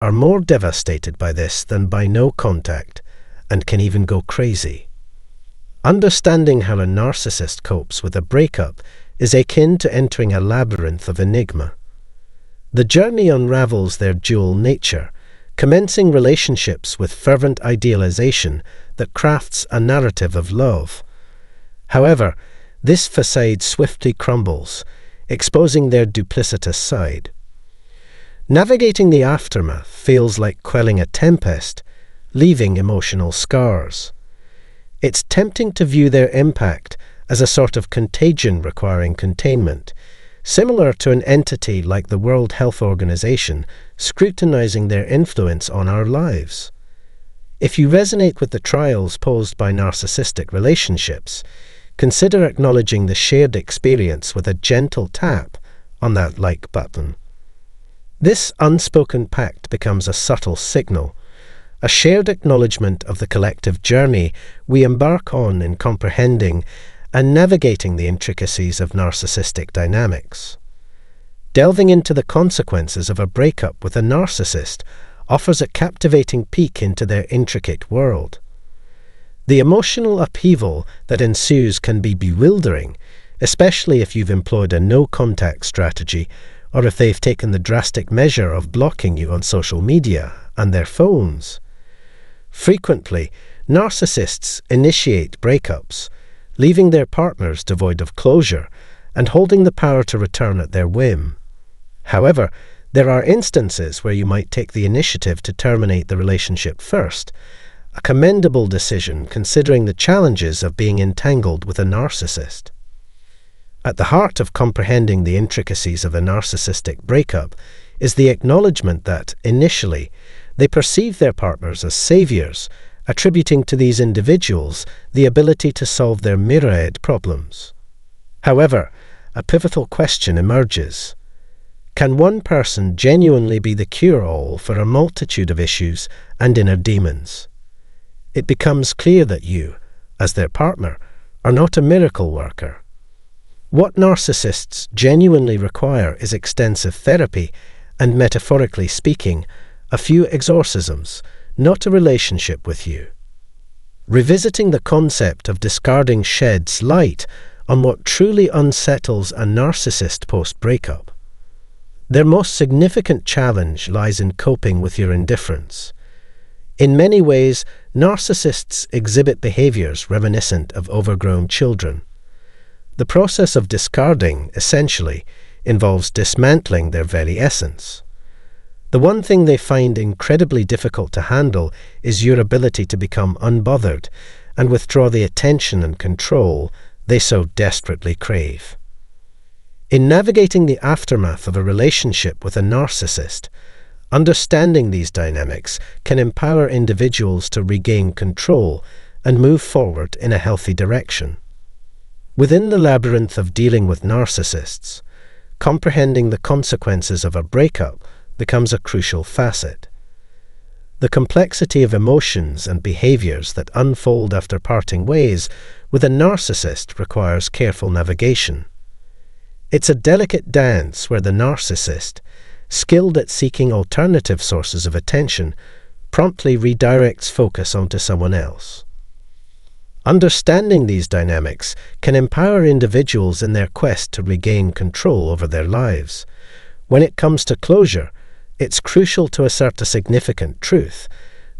are more devastated by this than by no contact, and can even go crazy. Understanding how a narcissist copes with a breakup is akin to entering a labyrinth of enigma. The journey unravels their dual nature, commencing relationships with fervent idealization that crafts a narrative of love. However, this façade swiftly crumbles, exposing their duplicitous side. Navigating the aftermath feels like quelling a tempest, leaving emotional scars. It's tempting to view their impact as a sort of contagion requiring containment, similar to an entity like the World Health Organization scrutinizing their influence on our lives. If you resonate with the trials posed by narcissistic relationships, consider acknowledging the shared experience with a gentle tap on that like button. This unspoken pact becomes a subtle signal, a shared acknowledgement of the collective journey we embark on in comprehending and navigating the intricacies of narcissistic dynamics. Delving into the consequences of a breakup with a narcissist offers a captivating peek into their intricate world. The emotional upheaval that ensues can be bewildering, especially if you've employed a no-contact strategy or if they've taken the drastic measure of blocking you on social media and their phones. Frequently, narcissists initiate breakups, leaving their partners devoid of closure and holding the power to return at their whim. However, there are instances where you might take the initiative to terminate the relationship first, a commendable decision considering the challenges of being entangled with a narcissist. At the heart of comprehending the intricacies of a narcissistic breakup is the acknowledgement that, initially, they perceive their partners as saviors, attributing to these individuals the ability to solve their myriad problems. However, a pivotal question emerges. Can one person genuinely be the cure-all for a multitude of issues and inner demons? It becomes clear that you, as their partner, are not a miracle worker. What narcissists genuinely require is extensive therapy and, metaphorically speaking, a few exorcisms, not a relationship with you. Revisiting the concept of discarding sheds light on what truly unsettles a narcissist post-breakup. Their most significant challenge lies in coping with your indifference. In many ways, narcissists exhibit behaviors reminiscent of overgrown children. The process of discarding, essentially, involves dismantling their very essence. The one thing they find incredibly difficult to handle is your ability to become unbothered and withdraw the attention and control they so desperately crave. In navigating the aftermath of a relationship with a narcissist, understanding these dynamics can empower individuals to regain control and move forward in a healthy direction. Within the labyrinth of dealing with narcissists, comprehending the consequences of a breakup becomes a crucial facet. The complexity of emotions and behaviors that unfold after parting ways with a narcissist requires careful navigation. It's a delicate dance where the narcissist, skilled at seeking alternative sources of attention, promptly redirects focus onto someone else. Understanding these dynamics can empower individuals in their quest to regain control over their lives. When it comes to closure, it's crucial to assert a significant truth.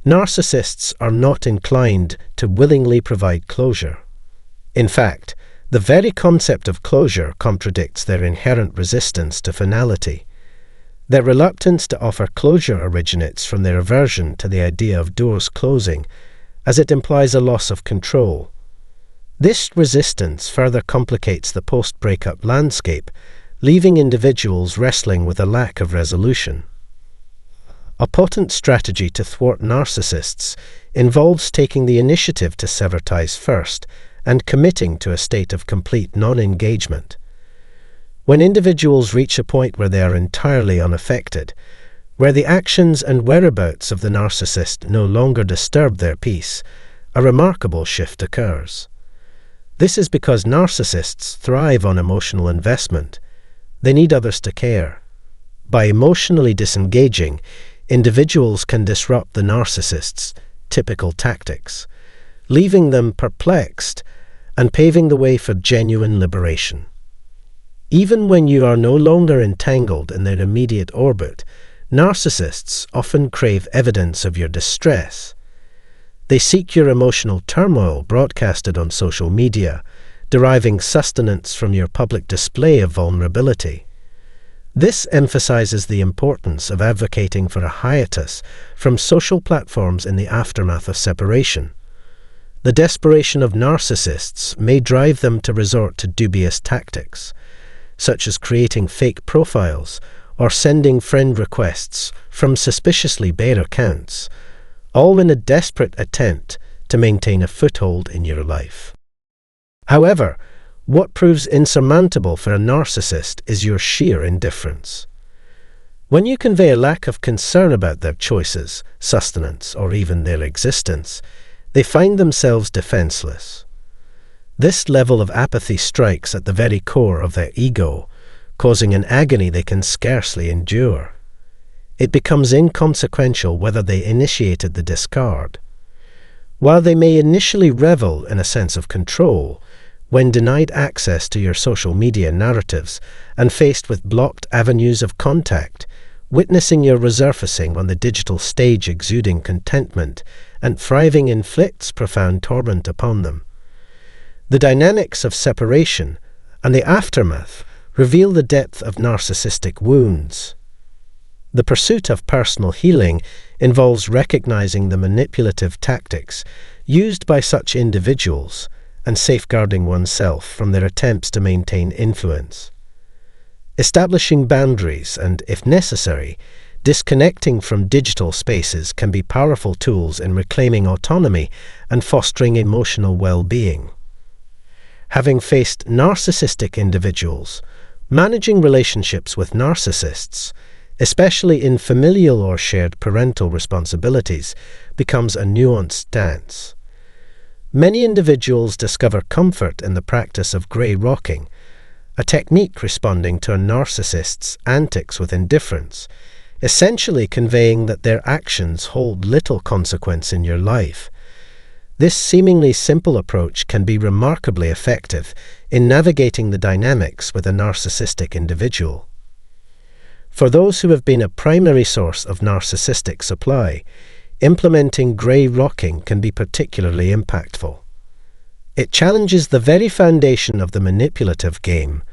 Narcissists are not inclined to willingly provide closure. In fact, the very concept of closure contradicts their inherent resistance to finality. Their reluctance to offer closure originates from their aversion to the idea of doors closing, as it implies a loss of control. This resistance further complicates the post-breakup landscape, leaving individuals wrestling with a lack of resolution. A potent strategy to thwart narcissists involves taking the initiative to sever ties first and committing to a state of complete non-engagement. When individuals reach a point where they are entirely unaffected, where the actions and whereabouts of the narcissist no longer disturb their peace, a remarkable shift occurs. This is because narcissists thrive on emotional investment. They need others to care. By emotionally disengaging, individuals can disrupt the narcissist's typical tactics, leaving them perplexed and paving the way for genuine liberation. Even when you are no longer entangled in their immediate orbit, narcissists often crave evidence of your distress. They seek your emotional turmoil broadcasted on social media, deriving sustenance from your public display of vulnerability. This emphasizes the importance of advocating for a hiatus from social platforms in the aftermath of separation. The desperation of narcissists may drive them to resort to dubious tactics, such as creating fake profiles or sending friend requests from suspiciously bare accounts, all in a desperate attempt to maintain a foothold in your life. However, what proves insurmountable for a narcissist is your sheer indifference. When you convey a lack of concern about their choices, sustenance, or even their existence, they find themselves defenseless. This level of apathy strikes at the very core of their ego, causing an agony they can scarcely endure. It becomes inconsequential whether they initiated the discard. While they may initially revel in a sense of control, when denied access to your social media narratives and faced with blocked avenues of contact, witnessing your resurfacing on the digital stage exuding contentment and thriving inflicts profound torment upon them. The dynamics of separation and the aftermath reveal the depth of narcissistic wounds. The pursuit of personal healing involves recognizing the manipulative tactics used by such individuals and safeguarding oneself from their attempts to maintain influence. Establishing boundaries and, if necessary, disconnecting from digital spaces can be powerful tools in reclaiming autonomy and fostering emotional well-being. Having faced narcissistic individuals, managing relationships with narcissists, especially in familial or shared parental responsibilities, becomes a nuanced dance. Many individuals discover comfort in the practice of grey rocking, a technique responding to a narcissist's antics with indifference, essentially conveying that their actions hold little consequence in your life. This seemingly simple approach can be remarkably effective in navigating the dynamics with a narcissistic individual. For those who have been a primary source of narcissistic supply, implementing grey rocking can be particularly impactful. It challenges the very foundation of the manipulative game,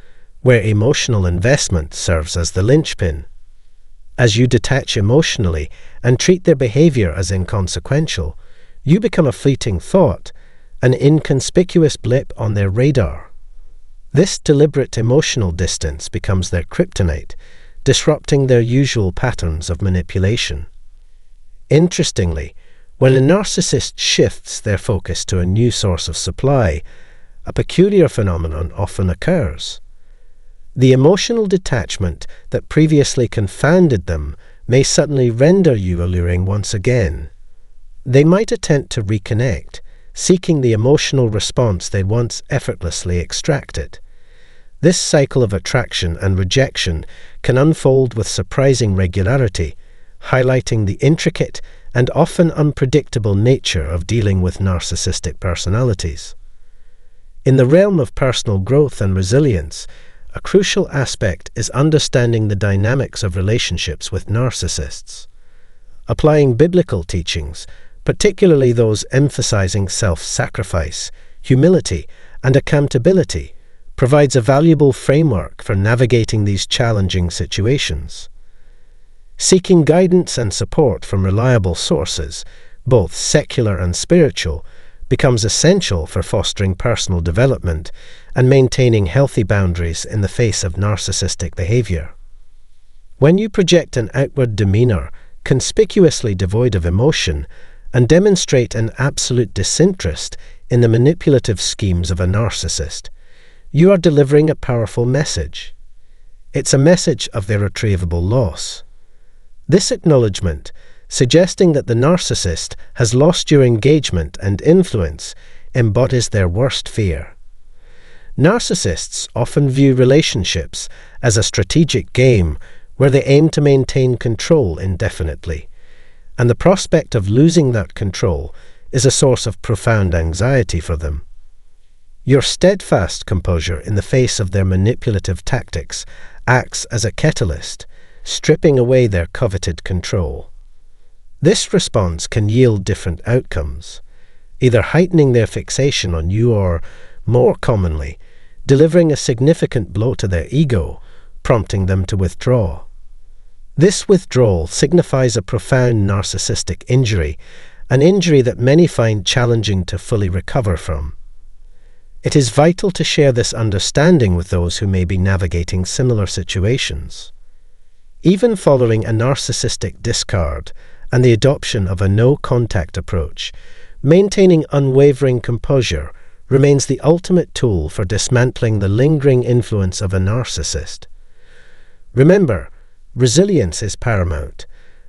where emotional investment serves as the linchpin. As you detach emotionally and treat their behavior as inconsequential, you become a fleeting thought, an inconspicuous blip on their radar. This deliberate emotional distance becomes their kryptonite, disrupting their usual patterns of manipulation. Interestingly, when a narcissist shifts their focus to a new source of supply, a peculiar phenomenon often occurs. The emotional detachment that previously confounded them may suddenly render you alluring once again. They might attempt to reconnect, seeking the emotional response they once effortlessly extracted. This cycle of attraction and rejection can unfold with surprising regularity, highlighting the intricate and often unpredictable nature of dealing with narcissistic personalities. In the realm of personal growth and resilience, a crucial aspect is understanding the dynamics of relationships with narcissists. Applying biblical teachings, particularly those emphasizing self-sacrifice, humility, and accountability, provides a valuable framework for navigating these challenging situations. Seeking guidance and support from reliable sources, both secular and spiritual, becomes essential for fostering personal development and maintaining healthy boundaries in the face of narcissistic behavior. When you project an outward demeanor conspicuously devoid of emotion and demonstrate an absolute disinterest in the manipulative schemes of a narcissist, you are delivering a powerful message. It's a message of irretrievable loss. This acknowledgment, suggesting that the narcissist has lost your engagement and influence, embodies their worst fear. Narcissists often view relationships as a strategic game where they aim to maintain control indefinitely, and the prospect of losing that control is a source of profound anxiety for them. Your steadfast composure in the face of their manipulative tactics acts as a catalyst, stripping away their coveted control. This response can yield different outcomes, either heightening their fixation on you or, more commonly, delivering a significant blow to their ego, prompting them to withdraw. This withdrawal signifies a profound narcissistic injury, an injury that many find challenging to fully recover from. It is vital to share this understanding with those who may be navigating similar situations. Even following a narcissistic discard and the adoption of a no-contact approach, maintaining unwavering composure remains the ultimate tool for dismantling the lingering influence of a narcissist. Remember, resilience is paramount,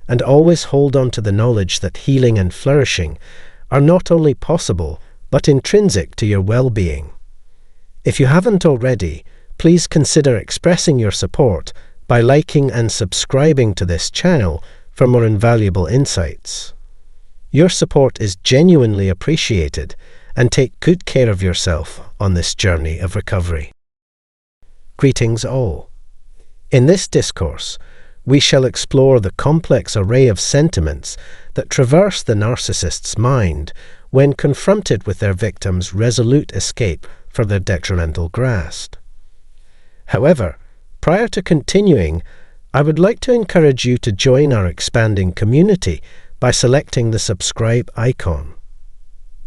and always hold on to the knowledge that healing and flourishing are not only possible, but intrinsic to your well-being. If you haven't already, please consider expressing your support by liking and subscribing to this channel for more invaluable insights. Your support is genuinely appreciated, and take good care of yourself on this journey of recovery. Greetings all. In this discourse, we shall explore the complex array of sentiments that traverse the narcissist's mind when confronted with their victim's resolute escape from their detrimental grasp. However, prior to continuing, I would like to encourage you to join our expanding community by selecting the subscribe icon.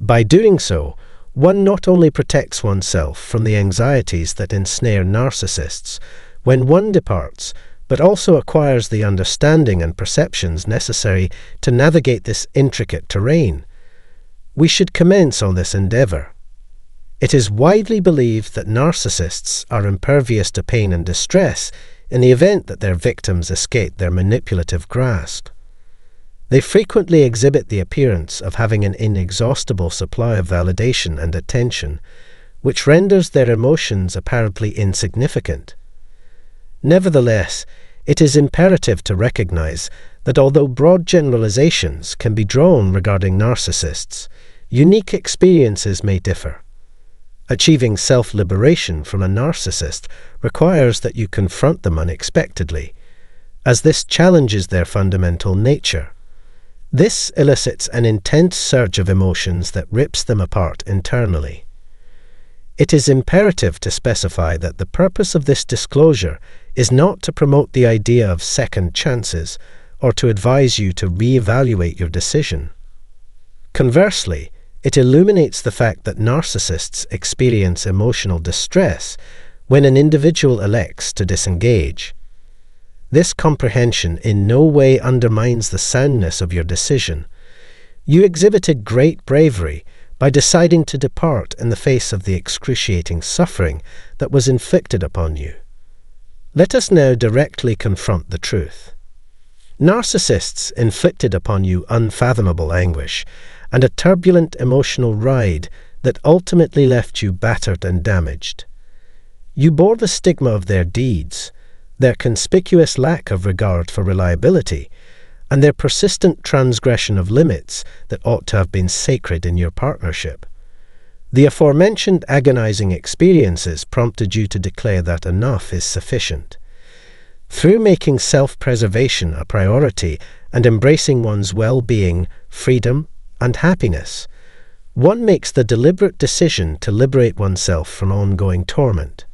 By doing so, one not only protects oneself from the anxieties that ensnare narcissists when one departs, but also acquires the understanding and perceptions necessary to navigate this intricate terrain. We should commence on this endeavour. It is widely believed that narcissists are impervious to pain and distress in the event that their victims escape their manipulative grasp. They frequently exhibit the appearance of having an inexhaustible supply of validation and attention, which renders their emotions apparently insignificant. Nevertheless, it is imperative to recognize that although broad generalizations can be drawn regarding narcissists, unique experiences may differ. Achieving self-liberation from a narcissist requires that you confront them unexpectedly, as this challenges their fundamental nature. This elicits an intense surge of emotions that rips them apart internally. It is imperative to specify that the purpose of this disclosure is not to promote the idea of second chances or to advise you to reevaluate your decision. Conversely, it illuminates the fact that narcissists experience emotional distress when an individual elects to disengage. This comprehension in no way undermines the soundness of your decision. You exhibited great bravery by deciding to depart in the face of the excruciating suffering that was inflicted upon you. Let us now directly confront the truth. Narcissists inflicted upon you unfathomable anguish and a turbulent emotional ride that ultimately left you battered and damaged. You bore the stigma of their deeds, their conspicuous lack of regard for reliability, and their persistent transgression of limits that ought to have been sacred in your partnership. The aforementioned agonizing experiences prompted you to declare that enough is sufficient. Through making self-preservation a priority and embracing one's well-being, freedom, and happiness, one makes the deliberate decision to liberate oneself from ongoing torment.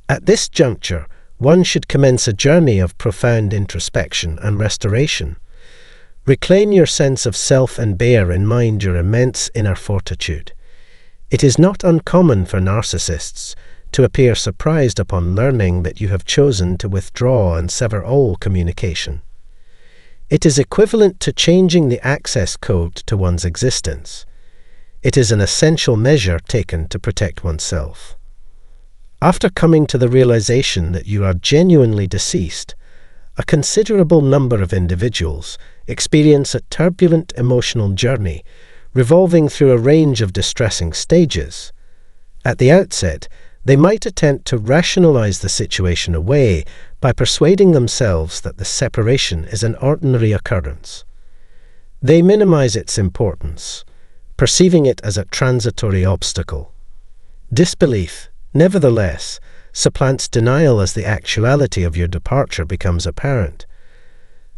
At this juncture, one should commence a journey of profound introspection and restoration. Reclaim your sense of self and bear in mind your immense inner fortitude. It is not uncommon for narcissists to appear surprised upon learning that you have chosen to withdraw and sever all communication. It is equivalent to changing the access code to one's existence. It is an essential measure taken to protect oneself. After coming to the realization that you are genuinely deceased, a considerable number of individuals experience a turbulent emotional journey revolving through a range of distressing stages. At the outset, They might attempt to rationalize the situation away by persuading themselves that the separation is an ordinary occurrence. They minimize its importance, perceiving it as a transitory obstacle. Disbelief, nevertheless, supplants denial as the actuality of your departure becomes apparent.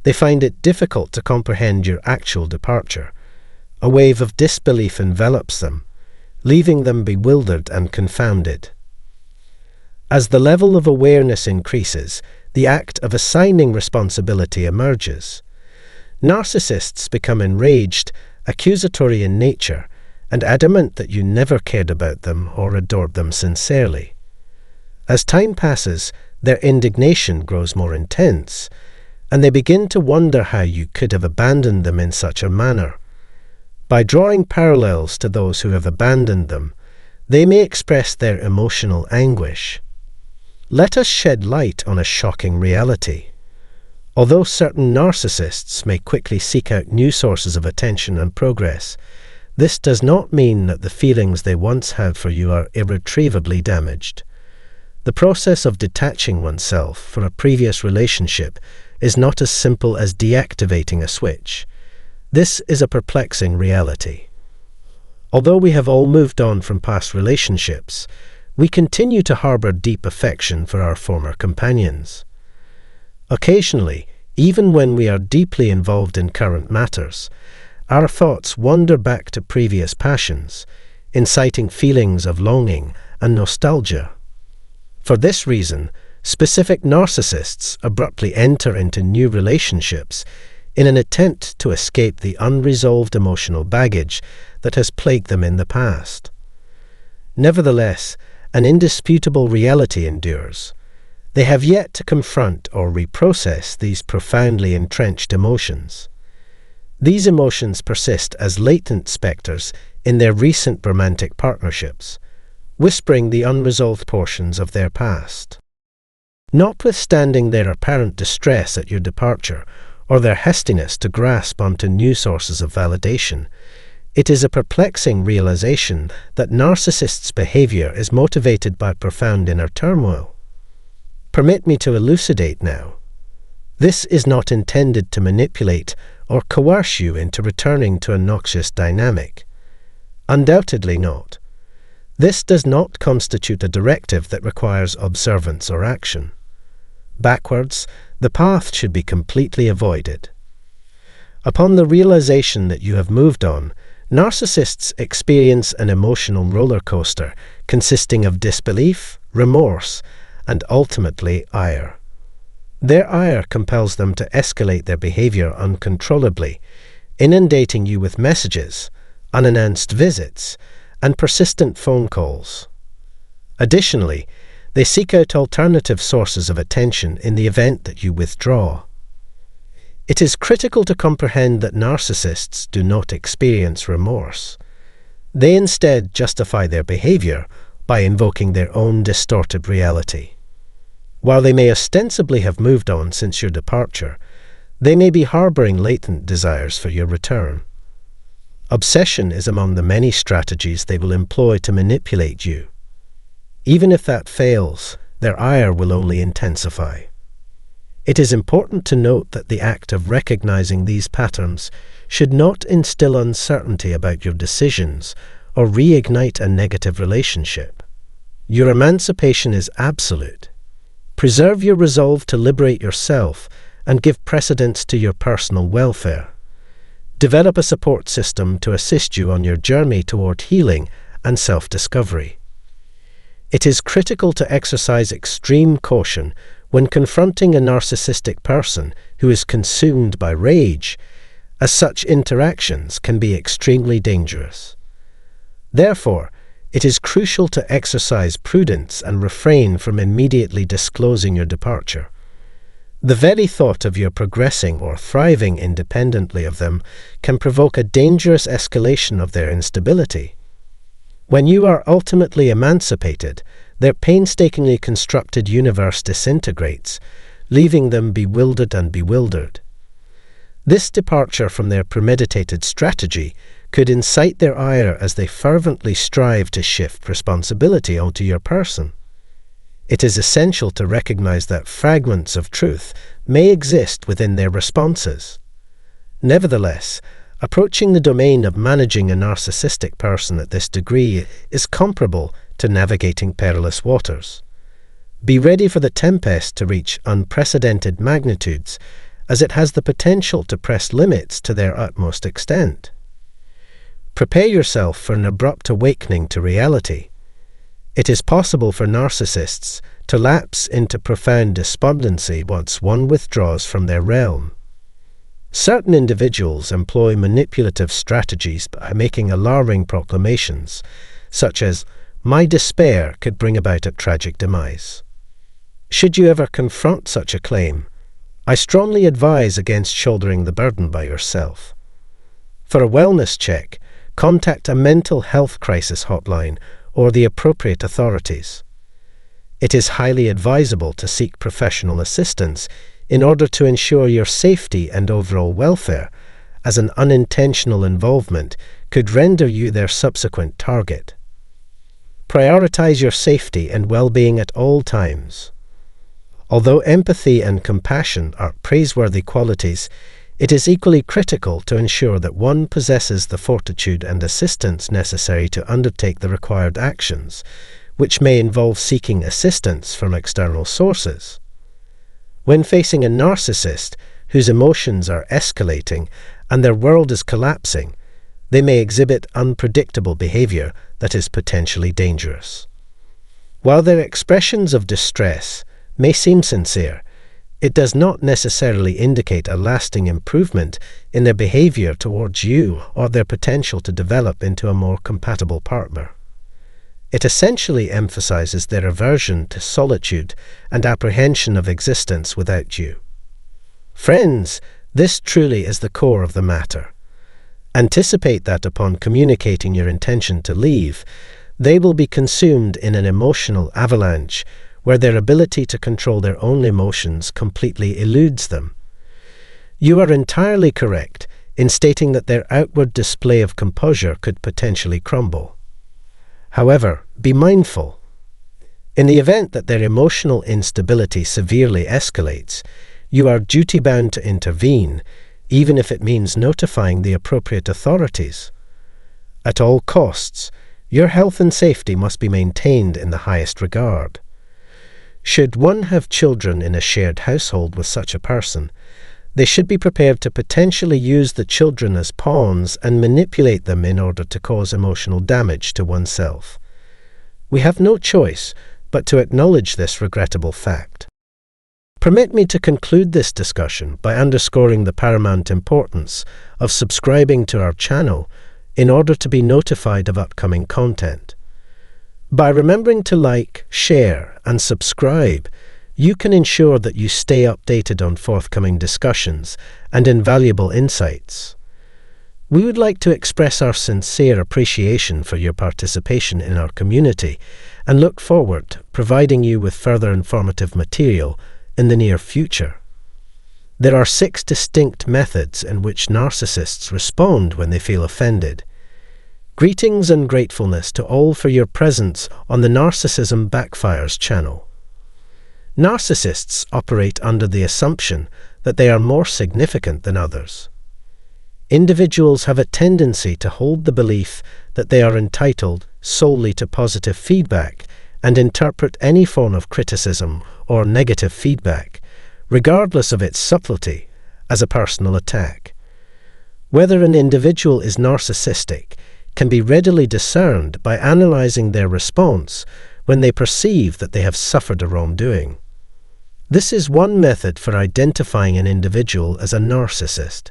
They find it difficult to comprehend your actual departure. A wave of disbelief envelops them, leaving them bewildered and confounded. As the level of awareness increases, the act of assigning responsibility emerges. Narcissists become enraged, accusatory in nature, and adamant that you never cared about them or adored them sincerely. As time passes, their indignation grows more intense, and they begin to wonder how you could have abandoned them in such a manner. By drawing parallels to those who have abandoned them, they may express their emotional anguish. Let us shed light on a shocking reality. Although certain narcissists may quickly seek out new sources of attention and progress, this does not mean that the feelings they once had for you are irretrievably damaged. The process of detaching oneself from a previous relationship is not as simple as deactivating a switch. This is a perplexing reality. Although we have all moved on from past relationships, we continue to harbor deep affection for our former companions. Occasionally, even when we are deeply involved in current matters, our thoughts wander back to previous passions, inciting feelings of longing and nostalgia. For this reason, specific narcissists abruptly enter into new relationships in an attempt to escape the unresolved emotional baggage that has plagued them in the past. Nevertheless, an indisputable reality endures. They have yet to confront or reprocess these profoundly entrenched emotions. These emotions persist as latent spectres in their recent romantic partnerships, whispering the unresolved portions of their past. Notwithstanding their apparent distress at your departure or their hastiness to grasp onto new sources of validation, it is a perplexing realization that narcissists' behavior is motivated by profound inner turmoil. Permit me to elucidate now. This is not intended to manipulate or coerce you into returning to a noxious dynamic. Undoubtedly not. This does not constitute a directive that requires observance or action. Backwards, the path should be completely avoided. Upon the realization that you have moved on, narcissists experience an emotional roller coaster consisting of disbelief, remorse, and ultimately ire. Their ire compels them to escalate their behavior uncontrollably, inundating you with messages, unannounced visits, and persistent phone calls. Additionally, they seek out alternative sources of attention in the event that you withdraw. It is critical to comprehend that narcissists do not experience remorse. They instead justify their behavior by invoking their own distorted reality. While they may ostensibly have moved on since your departure, they may be harboring latent desires for your return. Obsession is among the many strategies they will employ to manipulate you. Even if that fails, their ire will only intensify. It is important to note that the act of recognizing these patterns should not instill uncertainty about your decisions or reignite a negative relationship. Your emancipation is absolute. Preserve your resolve to liberate yourself and give precedence to your personal welfare. Develop a support system to assist you on your journey toward healing and self-discovery. It is critical to exercise extreme caution when confronting a narcissistic person who is consumed by rage, as such interactions can be extremely dangerous. Therefore, it is crucial to exercise prudence and refrain from immediately disclosing your departure. The very thought of your progressing or thriving independently of them can provoke a dangerous escalation of their instability. When you are ultimately emancipated, their painstakingly constructed universe disintegrates, leaving them bewildered and bewildered. This departure from their premeditated strategy could incite their ire as they fervently strive to shift responsibility onto your person. It is essential to recognize that fragments of truth may exist within their responses. Nevertheless, approaching the domain of managing a narcissistic person at this degree is comparable to navigating perilous waters. Be ready for the tempest to reach unprecedented magnitudes, as it has the potential to press limits to their utmost extent. Prepare yourself for an abrupt awakening to reality. It is possible for narcissists to lapse into profound despondency once one withdraws from their realm. Certain individuals employ manipulative strategies by making alarming proclamations, such as, "My despair could bring about a tragic demise." Should you ever confront such a claim, I strongly advise against shouldering the burden by yourself. For a wellness check, contact a mental health crisis hotline or the appropriate authorities. It is highly advisable to seek professional assistance in order to ensure your safety and overall welfare, as an unintentional involvement could render you their subsequent target. Prioritize your safety and well-being at all times. Although empathy and compassion are praiseworthy qualities, it is equally critical to ensure that one possesses the fortitude and assistance necessary to undertake the required actions, which may involve seeking assistance from external sources. When facing a narcissist whose emotions are escalating and their world is collapsing, they may exhibit unpredictable behavior that is potentially dangerous. While their expressions of distress may seem sincere, it does not necessarily indicate a lasting improvement in their behavior towards you or their potential to develop into a more compatible partner. It essentially emphasizes their aversion to solitude and apprehension of existence without you. Friends, this truly is the core of the matter. Anticipate that upon communicating your intention to leave, they will be consumed in an emotional avalanche where their ability to control their own emotions completely eludes them. You are entirely correct in stating that their outward display of composure could potentially crumble. However, be mindful. In the event that their emotional instability severely escalates, you are duty-bound to intervene, even if it means notifying the appropriate authorities. At all costs, your health and safety must be maintained in the highest regard. Should one have children in a shared household with such a person, they should be prepared to potentially use the children as pawns and manipulate them in order to cause emotional damage to oneself. We have no choice but to acknowledge this regrettable fact. Permit me to conclude this discussion by underscoring the paramount importance of subscribing to our channel in order to be notified of upcoming content. By remembering to like, share, and subscribe, you can ensure that you stay updated on forthcoming discussions and invaluable insights. We would like to express our sincere appreciation for your participation in our community and look forward to providing you with further informative material in the near future. There are 6 distinct methods in which narcissists respond when they feel offended. Greetings and gratefulness to all for your presence on the Narcissism Backfires channel. Narcissists operate under the assumption that they are more significant than others. Individuals have a tendency to hold the belief that they are entitled solely to positive feedback and interpret any form of criticism or negative feedback, regardless of its subtlety, as a personal attack. Whether an individual is narcissistic can be readily discerned by analyzing their response when they perceive that they have suffered a wrongdoing. This is one method for identifying an individual as a narcissist.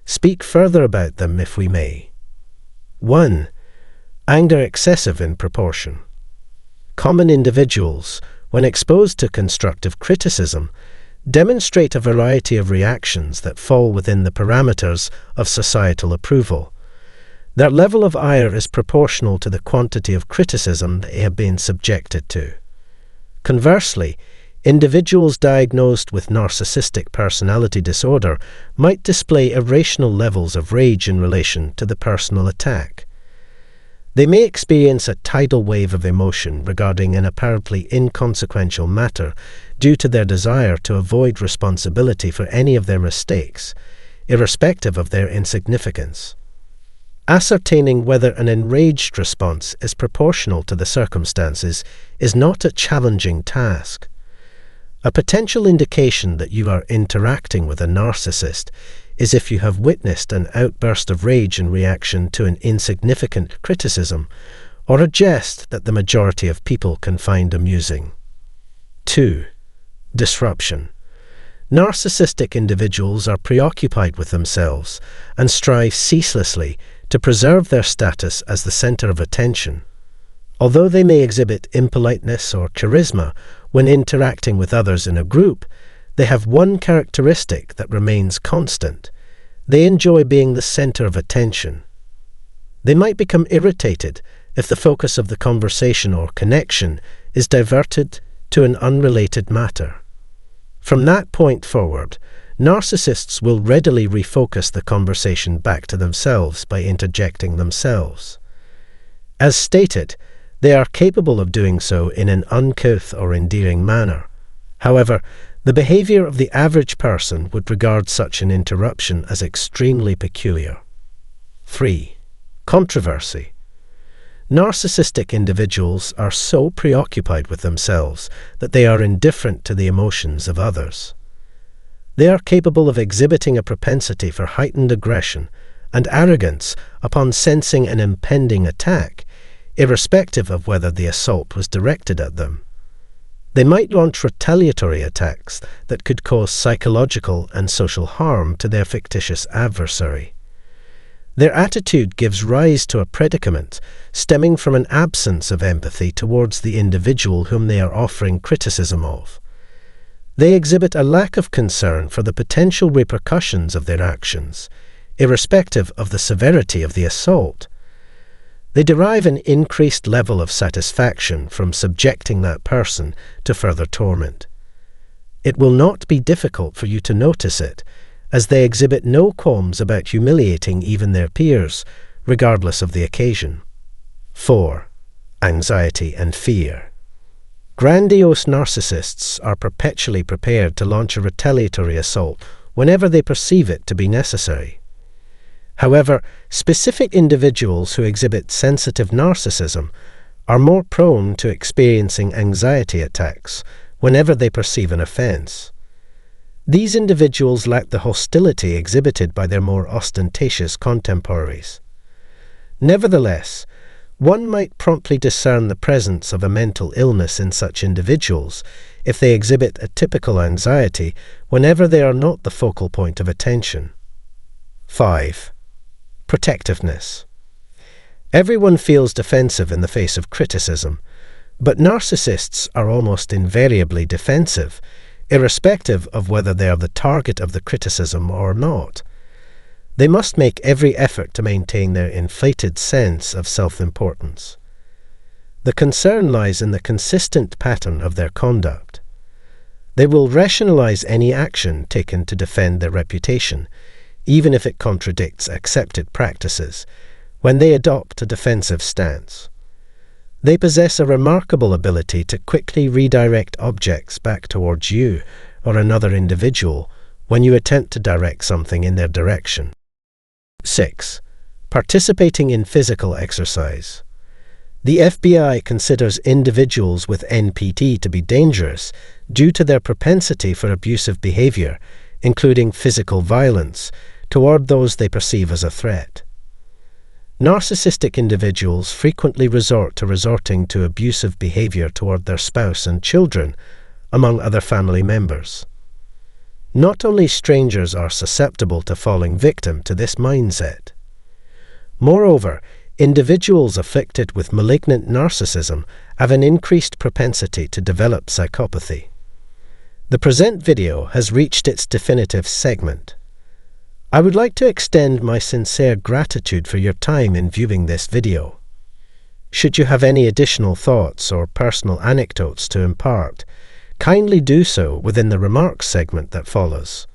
Speak further about them if we may. 1. Anger excessive in proportion. Common individuals, when exposed to constructive criticism, demonstrate a variety of reactions that fall within the parameters of societal approval. Their level of ire is proportional to the quantity of criticism they have been subjected to. Conversely, individuals diagnosed with narcissistic personality disorder might display irrational levels of rage in relation to the personal attack. They may experience a tidal wave of emotion regarding an apparently inconsequential matter due to their desire to avoid responsibility for any of their mistakes, irrespective of their insignificance. Ascertaining whether an enraged response is proportional to the circumstances is not a challenging task. A potential indication that you are interacting with a narcissist is if you have witnessed an outburst of rage in reaction to an insignificant criticism or a jest that the majority of people can find amusing. 2. Disruption. Narcissistic individuals are preoccupied with themselves and strive ceaselessly to preserve their status as the center of attention. Although they may exhibit impoliteness or charisma when interacting with others in a group, they have one characteristic that remains constant. They enjoy being the center of attention. They might become irritated if the focus of the conversation or connection is diverted to an unrelated matter. From that point forward, narcissists will readily refocus the conversation back to themselves by interjecting themselves. As stated, they are capable of doing so in an uncouth or endearing manner. However, the behavior of the average person would regard such an interruption as extremely peculiar. 3. Controversy. Narcissistic individuals are so preoccupied with themselves that they are indifferent to the emotions of others. They are capable of exhibiting a propensity for heightened aggression and arrogance upon sensing an impending attack, irrespective of whether the assault was directed at them. They might launch retaliatory attacks that could cause psychological and social harm to their fictitious adversary. Their attitude gives rise to a predicament stemming from an absence of empathy towards the individual whom they are offering criticism of. They exhibit a lack of concern for the potential repercussions of their actions, irrespective of the severity of the assault. They derive an increased level of satisfaction from subjecting that person to further torment. It will not be difficult for you to notice it, as they exhibit no qualms about humiliating even their peers, regardless of the occasion. 4. Anxiety and fear. Grandiose narcissists are perpetually prepared to launch a retaliatory assault whenever they perceive it to be necessary. However, specific individuals who exhibit sensitive narcissism are more prone to experiencing anxiety attacks whenever they perceive an offense. These individuals lack the hostility exhibited by their more ostentatious contemporaries. Nevertheless, one might promptly discern the presence of a mental illness in such individuals if they exhibit a typical anxiety whenever they are not the focal point of attention. 5. Protectiveness. Everyone feels defensive in the face of criticism, but narcissists are almost invariably defensive, irrespective of whether they are the target of the criticism or not. They must make every effort to maintain their inflated sense of self-importance. The concern lies in the consistent pattern of their conduct. They will rationalize any action taken to defend their reputation, even if it contradicts accepted practices, when they adopt a defensive stance. They possess a remarkable ability to quickly redirect objects back towards you or another individual when you attempt to direct something in their direction. 6. Participating in physical exercise. The FBI considers individuals with NPD to be dangerous due to their propensity for abusive behavior, including physical violence, toward those they perceive as a threat. Narcissistic individuals frequently resort to abusive behavior toward their spouse and children, among other family members. Not only strangers are susceptible to falling victim to this mindset. Moreover, individuals afflicted with malignant narcissism have an increased propensity to develop psychopathy. The present video has reached its definitive segment. I would like to extend my sincere gratitude for your time in viewing this video. Should you have any additional thoughts or personal anecdotes to impart, kindly do so within the remarks segment that follows.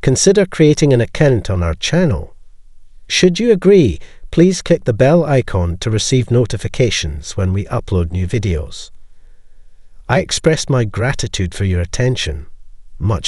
Consider creating an account on our channel. Should you agree, Please click the bell icon to receive notifications when we upload new videos. I express my gratitude for your attention. Much obliged.